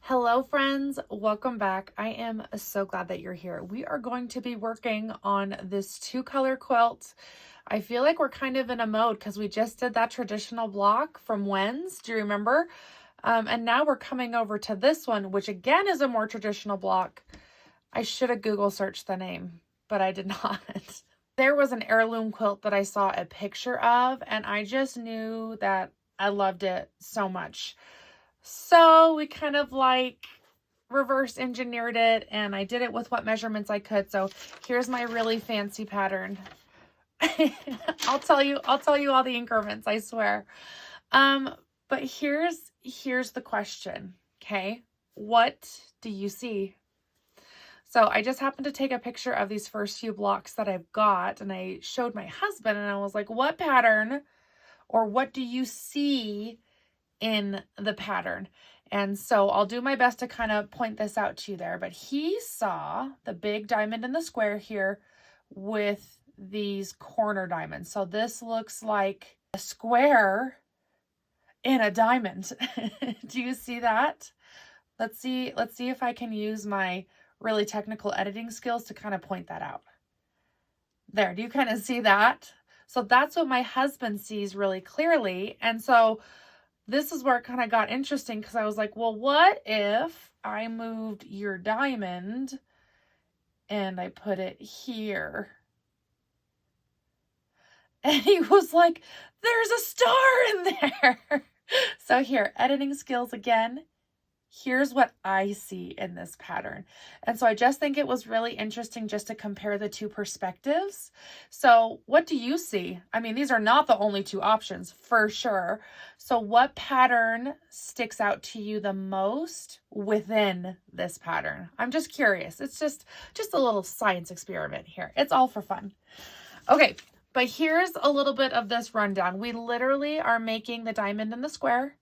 Hello friends, welcome back. I am so glad that you're here. We are going to be working on this 2-color quilt. I feel like we're kind of in a mode because we just did that traditional block from Wen's. Do you remember? And now we're coming over to this one, which again is a more traditional block. I should have Google searched the name, but I did not. There was an heirloom quilt that I saw a picture of, and I just knew that I loved it so much. So we kind of like reverse engineered it, and I did it with what measurements I could. So here's my really fancy pattern. I'll tell you all the increments, I swear. But here's the question. Okay. What do you see? So I just happened to take a picture of these first few blocks that I've got, and I showed my husband, and I was like, what pattern or what do you see in the pattern? And so I'll do my best to kind of point this out to you there, but he saw the big diamond in the square here with these corner diamonds. So this looks like a square in a diamond. Do you see that? Let's see if I can use my really technical editing skills to kind of point that out. There, do you kind of see that? So that's what my husband sees really clearly. And so this is where it kind of got interesting, because I was like, well, what if I moved your diamond and I put it here? And he was like, there's a star in there. So here, editing skills again. Here's what I see in this pattern. And so I just think it was really interesting just to compare the two perspectives. So what do you see? I mean, these are not the only two options for sure. So what pattern sticks out to you the most within this pattern? I'm just curious. It's just a little science experiment here. It's all for fun. Okay, but here's a little bit of this rundown. We literally are making the diamond in the square,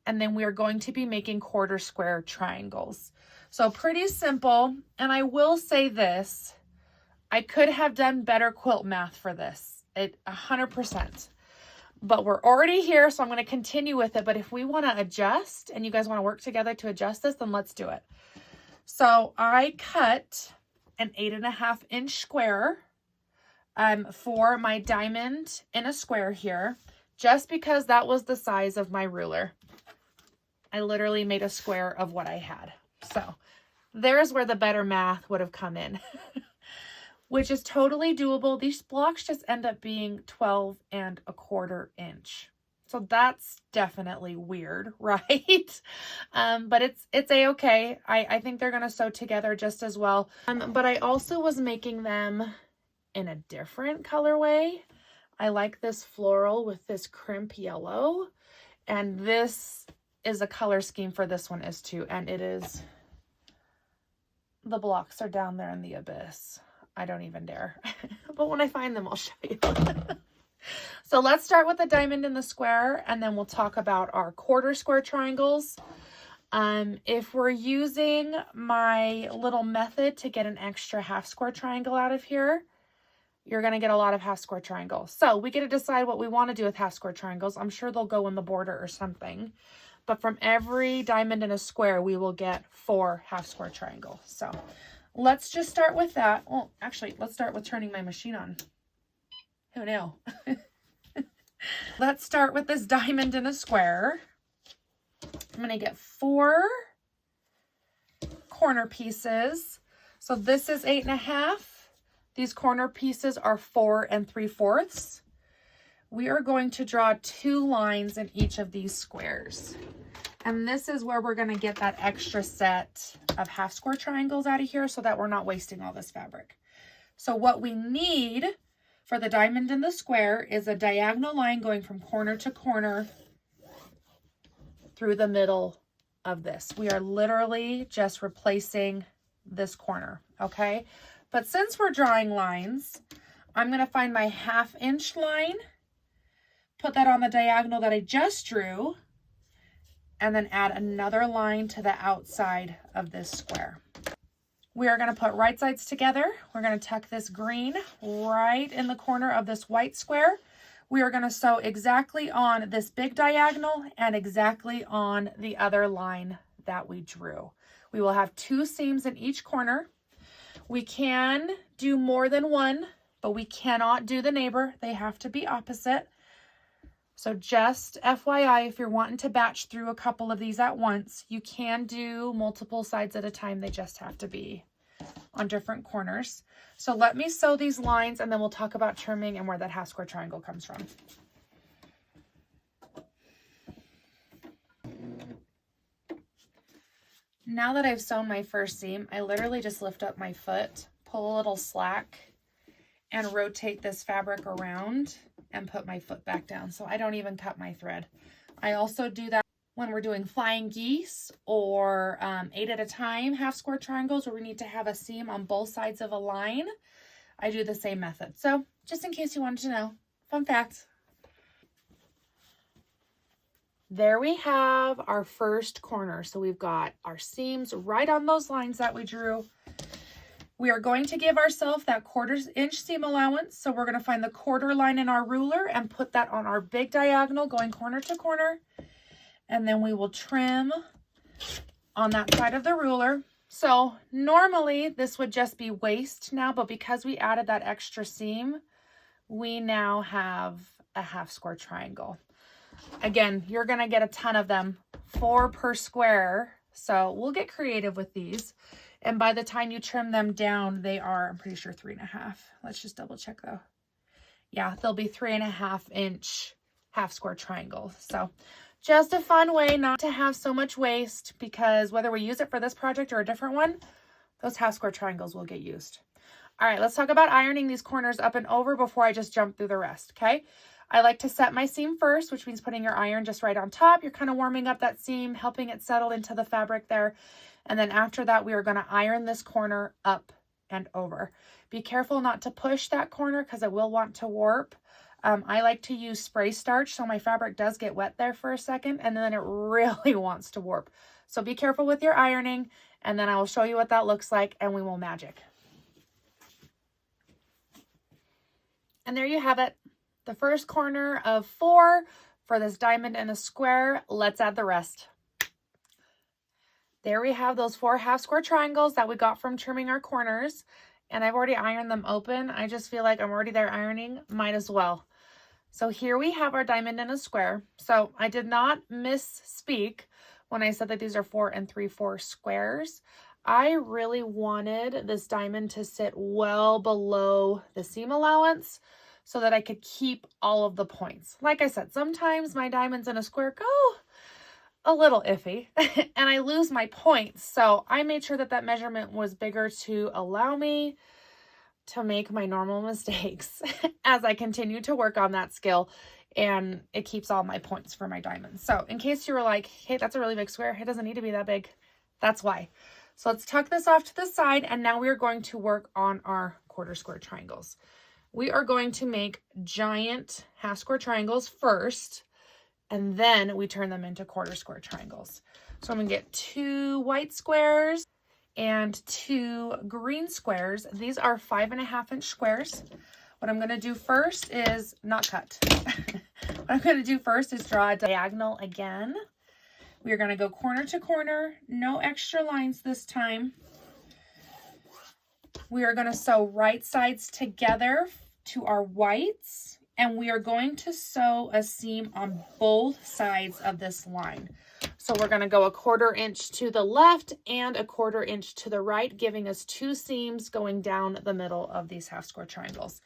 and then we are going to be making quarter square triangles. So pretty simple. And I will say this, I could have done better quilt math for this, 100%. But we're already here, so I'm going to continue with it. But if we want to adjust and you guys want to work together to adjust this, then let's do it. So I cut an 8.5 inch square for my diamond in a square here, just because that was the size of my ruler. I literally made a square of what I had. So there's where the better math would have come in, which is totally doable. These blocks just end up being 12.25 inch. So that's definitely weird, right? But it's a-okay. I think they're going to sew together just as well. But I also was making them in a different colorway. I like this floral with this crimp yellow, and this is a color scheme for this one is too, and it is, the blocks are down there in the abyss. I don't even dare. But when I find them, I'll show you. So let's start with the diamond in the square, and then we'll talk about our quarter square triangles. If we're using my little method to get an extra half square triangle out of here, you're going to get a lot of half square triangles. So we get to decide what we want to do with half square triangles. I'm sure they'll go in the border or something. But from every diamond in a square, we will get 4 half square triangles. So let's just start with that. Well, actually, let's start with turning my machine on. Who knew? Let's start with this diamond in a square. I'm going to get 4 corner pieces. So this is 8.5. These corner pieces are 4 3/4. We are going to draw 2 lines in each of these squares. And this is where we're going to get that extra set of half square triangles out of here so that we're not wasting all this fabric. So what we need for the diamond in the square is a diagonal line going from corner to corner through the middle of this. We are literally just replacing this corner, okay? But since we're drawing lines, I'm going to find my 1/2 inch line, put that on the diagonal that I just drew, and then add another line to the outside of this square. We are going to put right sides together. We're going to tuck this green right in the corner of this white square. We are going to sew exactly on this big diagonal and exactly on the other line that we drew. We will have 2 seams in each corner. We can do more than one, but we cannot do the neighbor. They have to be opposite. So just FYI, if you're wanting to batch through a couple of these at once, you can do multiple sides at a time. They just have to be on different corners. So let me sew these lines and then we'll talk about trimming and where that half square triangle comes from. Now that I've sewn my first seam, I literally just lift up my foot, pull a little slack, and rotate this fabric around and put my foot back down. So I don't even cut my thread. I also do that when we're doing flying geese or 8 at a time half square triangles where we need to have a seam on both sides of a line. I do the same method. So just in case you wanted to know, fun fact. There we have our first corner. So we've got our seams right on those lines that we drew. We are going to give ourselves that 1/4 inch seam allowance. So we're going to find the quarter line in our ruler and put that on our big diagonal going corner to corner. And then we will trim on that side of the ruler. So normally this would just be waist now, but because we added that extra seam, we now have a half square triangle. Again, you're going to get a ton of them, 4 per square. So we'll get creative with these. And by the time you trim them down, they are, I'm pretty sure 3.5. Let's just double check though. Yeah, they'll be 3.5 inch half square triangles. So just a fun way not to have so much waste, because whether we use it for this project or a different one, those half square triangles will get used. All right, let's talk about ironing these corners up and over before I just jump through the rest, okay? I like to set my seam first, which means putting your iron just right on top. You're kind of warming up that seam, helping it settle into the fabric there. And then after that, we are going to iron this corner up and over. Be careful not to push that corner because it will want to warp. I like to use spray starch, so my fabric does get wet there for a second, and then it really wants to warp. So be careful with your ironing, and then I will show you what that looks like, and we will magic. And there you have it. The first corner of 4 for this diamond and a square. Let's add the rest. There we have those 4 half square triangles that we got from trimming our corners. And I've already ironed them open. I just feel like I'm already there ironing. Might as well. So here we have our diamond and a square. So I did not misspeak when I said that these are 4 3/4 squares. I really wanted this diamond to sit well below the seam allowance so that I could keep all of the points. Like I said, sometimes my diamonds in a square go a little iffy and I lose my points. So I made sure that that measurement was bigger to allow me to make my normal mistakes as I continue to work on that skill, and it keeps all my points for my diamonds. So in case you were like, hey, that's a really big square, it doesn't need to be that big. That's why. So let's tuck this off to the side, and now we are going to work on our 1/4 square triangles. We are going to make giant half square triangles first, and then we turn them into 1/4 square triangles. So I'm going to get 2 white squares and 2 green squares. These are 5.5 inch squares. What I'm going to do first is not cut. What I'm going to do first is draw a diagonal again. We are going to go corner to corner, no extra lines this time. We are going to sew right sides together to our whites, and we are going to sew a seam on both sides of this line. So we're going to go 1/4 inch to the left and 1/4 inch to the right, giving us 2 seams going down the middle of these half square triangles.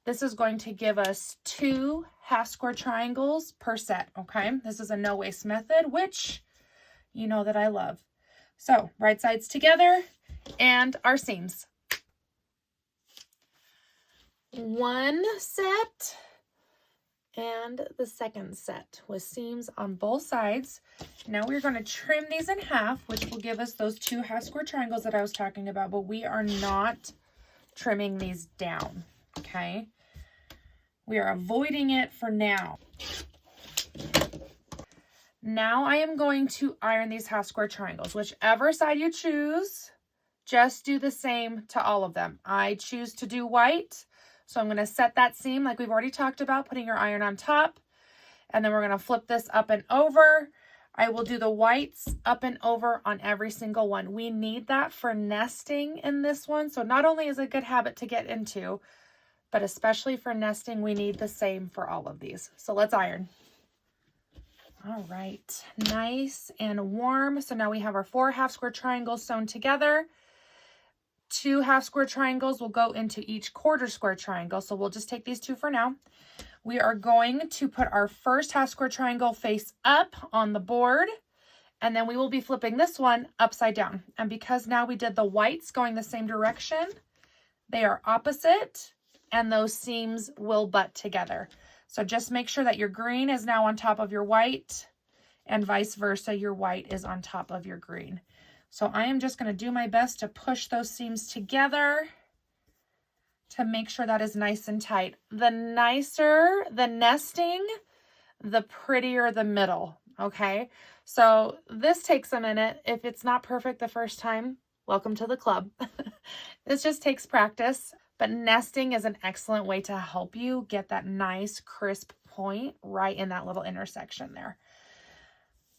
This is going to give us 2 half square triangles per set, okay? This is a no waste method, which you know that I love. So right sides together and our seams. 1 set and the second set with seams on both sides. Now we're going to trim these in half, which will give us those 2 half square triangles that I was talking about, but we are not trimming these down, okay? We are avoiding it for now. Now I am going to iron these half square triangles. Whichever side you choose, just do the same to all of them. I choose to do white. So I'm going to set that seam like we've already talked about, putting your iron on top. And then we're going to flip this up and over. I will do the whites up and over on every single one. We need that for nesting in this one. So not only is it a good habit to get into, but especially for nesting, we need the same for all of these. So let's iron. All right, nice and warm. So now we have our 4 half square triangles sewn together. 2 half square triangles will go into each quarter square triangle. So we'll just take these 2 for now. We are going to put our first half square triangle face up on the board, and then we will be flipping this one upside down. And because now we did the whites going the same direction, they are opposite, and those seams will butt together. So just make sure that your green is now on top of your white, and vice versa, your white is on top of your green. So I am just going to do my best to push those seams together to make sure that is nice and tight. The nicer the nesting, the prettier the middle, okay? So this takes a minute. If it's not perfect the first time, welcome to the club. This just takes practice, but nesting is an excellent way to help you get that nice crisp point right in that little intersection there.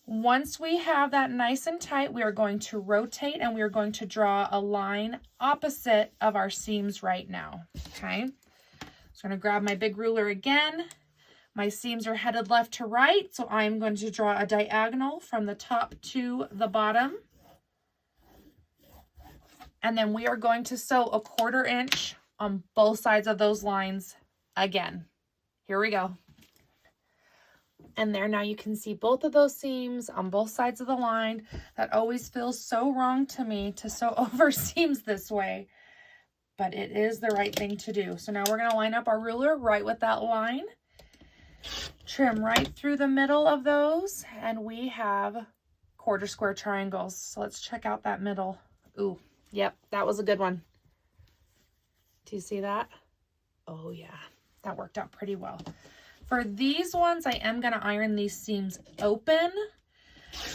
Once we have that nice and tight, we are going to rotate and we are going to draw a line opposite of our seams right now, okay? So I'm going to grab my big ruler again. My seams are headed left to right, so I'm going to draw a diagonal from the top to the bottom. And then we are going to sew a 1/4 inch on both sides of those lines again. Here we go. And there, now you can see both of those seams on both sides of the line. That always feels so wrong to me to sew over seams this way, but it is the right thing to do. So now we're going to line up our ruler right with that line, trim right through the middle of those, and we have 1/4 square triangles. So let's check out that middle. Ooh, yep, that was a good one. Do you see that? Oh yeah, that worked out pretty well. For these ones, I am going to iron these seams open.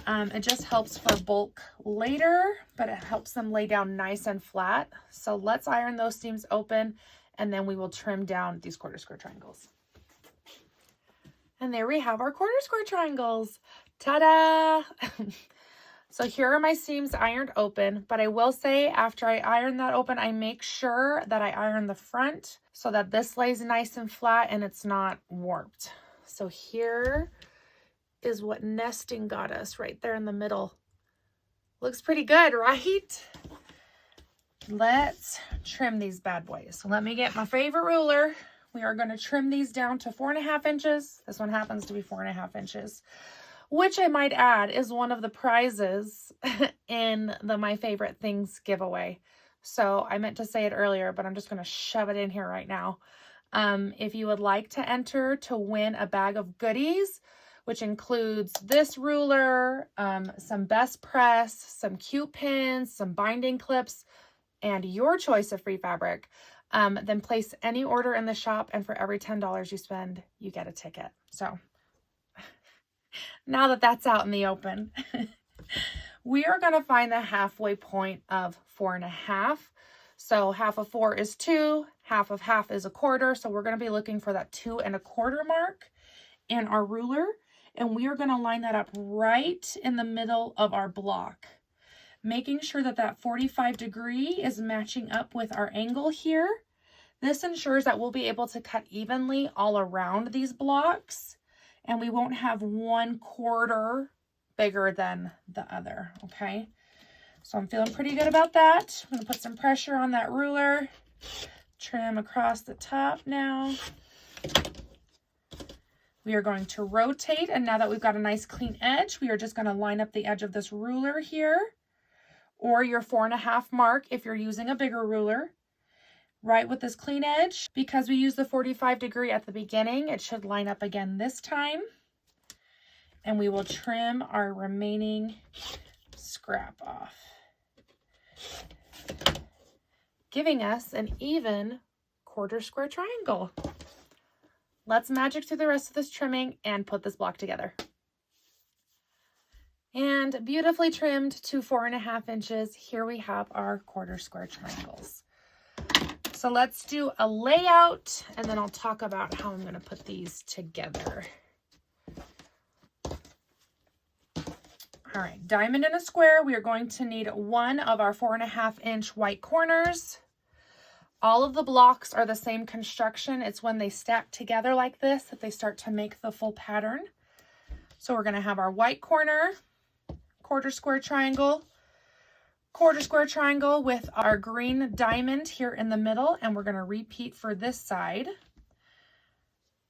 It just helps for bulk later, but it helps them lay down nice and flat. So let's iron those seams open, and then we will trim down these 1/4 square triangles. And there we have our 1/4 square triangles. Ta-da! So here are my seams ironed open, but I will say after I iron that open, I make sure that I iron the front so that this lays nice and flat and it's not warped. So here is what nesting got us right there in the middle. Looks pretty good, right? Let's trim these bad boys. So let me get my favorite ruler. We are going to trim these down to 4.5 inches. This one happens to be 4.5 inches. Which I might add is one of the prizes in the My Favorite Things giveaway. So I meant to say it earlier, but I'm just going to shove it in here right now. If you would like to enter to win a bag of goodies, which includes this ruler, some best press, some cute pins, some binding clips, and your choice of free fabric, then place any order in the shop, and for every $10 you spend, you get a ticket. So now that that's out in the open, we are going to find the halfway point of 4.5. So half of 4 is 2, half of half is 1/4. So we're going to be looking for that 2 1/4 mark in our ruler. And we are going to line that up right in the middle of our block, making sure that that 45 degree is matching up with our angle here. This ensures that we'll be able to cut evenly all around these blocks, and we won't have 1/4 bigger than the other, okay? So I'm feeling pretty good about that. I'm gonna put some pressure on that ruler, trim across the top now. We are going to rotate, and now that we've got a nice clean edge, we are just gonna line up the edge of this ruler here, or your 4.5 mark if you're using a bigger ruler, right with this clean edge. Because we use the 45 degree at the beginning, it should line up again this time. And we will trim our remaining scrap off, giving us an even 1/4 square triangle. Let's magic through the rest of this trimming and put this block together. And beautifully trimmed to 4.5 inches, here we have our 1/4 square triangles. So let's do a layout, and then I'll talk about how I'm going to put these together. All right, diamond in a square. We are going to need one of our 4.5-inch white corners. All of the blocks are the same construction. It's when they stack together like this that they start to make the full pattern. So we're going to have our white corner, quarter square triangle with our green diamond here in the middle, and we're going to repeat for this side.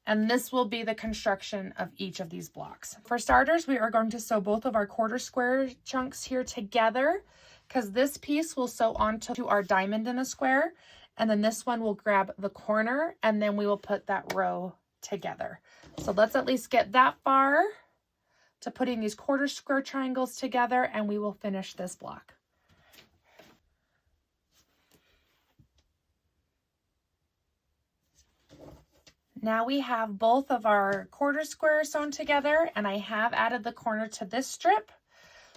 And this will be the construction of each of these blocks. For starters, we are going to sew both of our quarter square chunks here together, because this piece will sew onto our diamond in a square, and then this one will grab the corner, and then we will put that row together. So let's at least get that far to putting these quarter square triangles together, and we will finish this block. Now we have both of our quarter squares sewn together, and I have added the corner to this strip.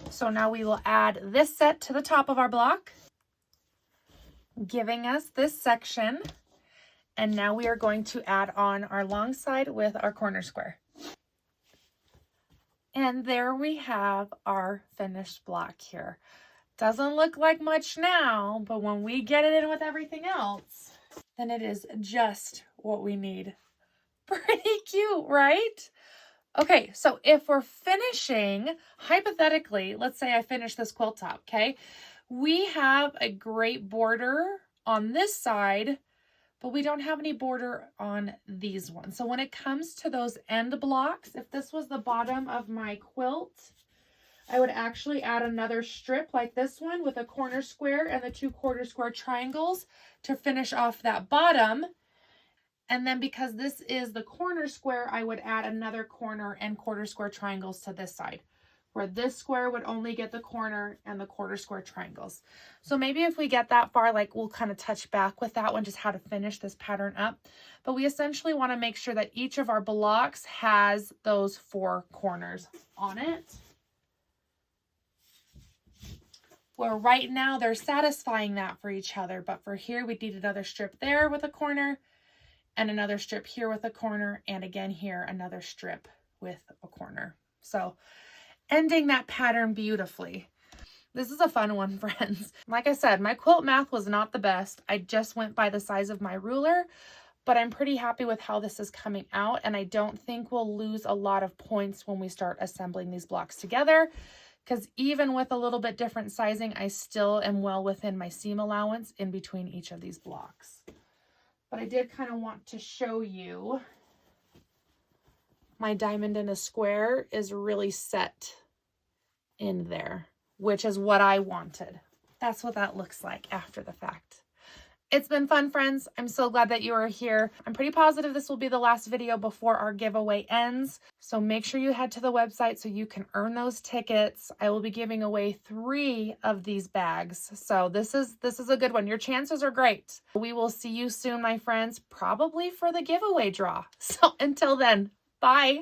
So now we will add this set to the top of our block, giving us this section. And now we are going to add on our long side with our corner square. And there we have our finished block here. Doesn't look like much now, but when we get it in with everything else, then it is just what we need. Pretty cute, right? Okay, so if we're finishing, hypothetically, let's say I finish this quilt top, okay? We have a great border on this side, but we don't have any border on these ones. So when it comes to those end blocks, if this was the bottom of my quilt, I would actually add another strip like this one with a corner square and the 2 quarter square triangles to finish off that bottom. And then because this is the corner square, I would add another corner and quarter square triangles to this side, where this square would only get the corner and the quarter square triangles. So maybe if we get that far, like we'll kind of touch back with that one, just how to finish this pattern up. But we essentially want to make sure that each of our blocks has those 4 corners on it. Where right now they're satisfying that for each other, but for here we need another strip there with a corner, and another strip here with a corner, and again here another strip with a corner. So ending that pattern beautifully. This is a fun one, friends. Like I said, my quilt math was not the best. I just went by the size of my ruler, but I'm pretty happy with how this is coming out, and I don't think we'll lose a lot of points when we start assembling these blocks together, because even with a little bit different sizing, I still am well within my seam allowance in between each of these blocks. But I did kind of want to show you my diamond in a square is really set in there, which is what I wanted. That's what that looks like after the fact. It's been fun, friends. I'm so glad that you are here. I'm pretty positive this will be the last video before our giveaway ends. So make sure you head to the website so you can earn those tickets. I will be giving away 3 of these bags. So this is a good one. Your chances are great. We will see you soon, my friends, probably for the giveaway draw. So until then, bye.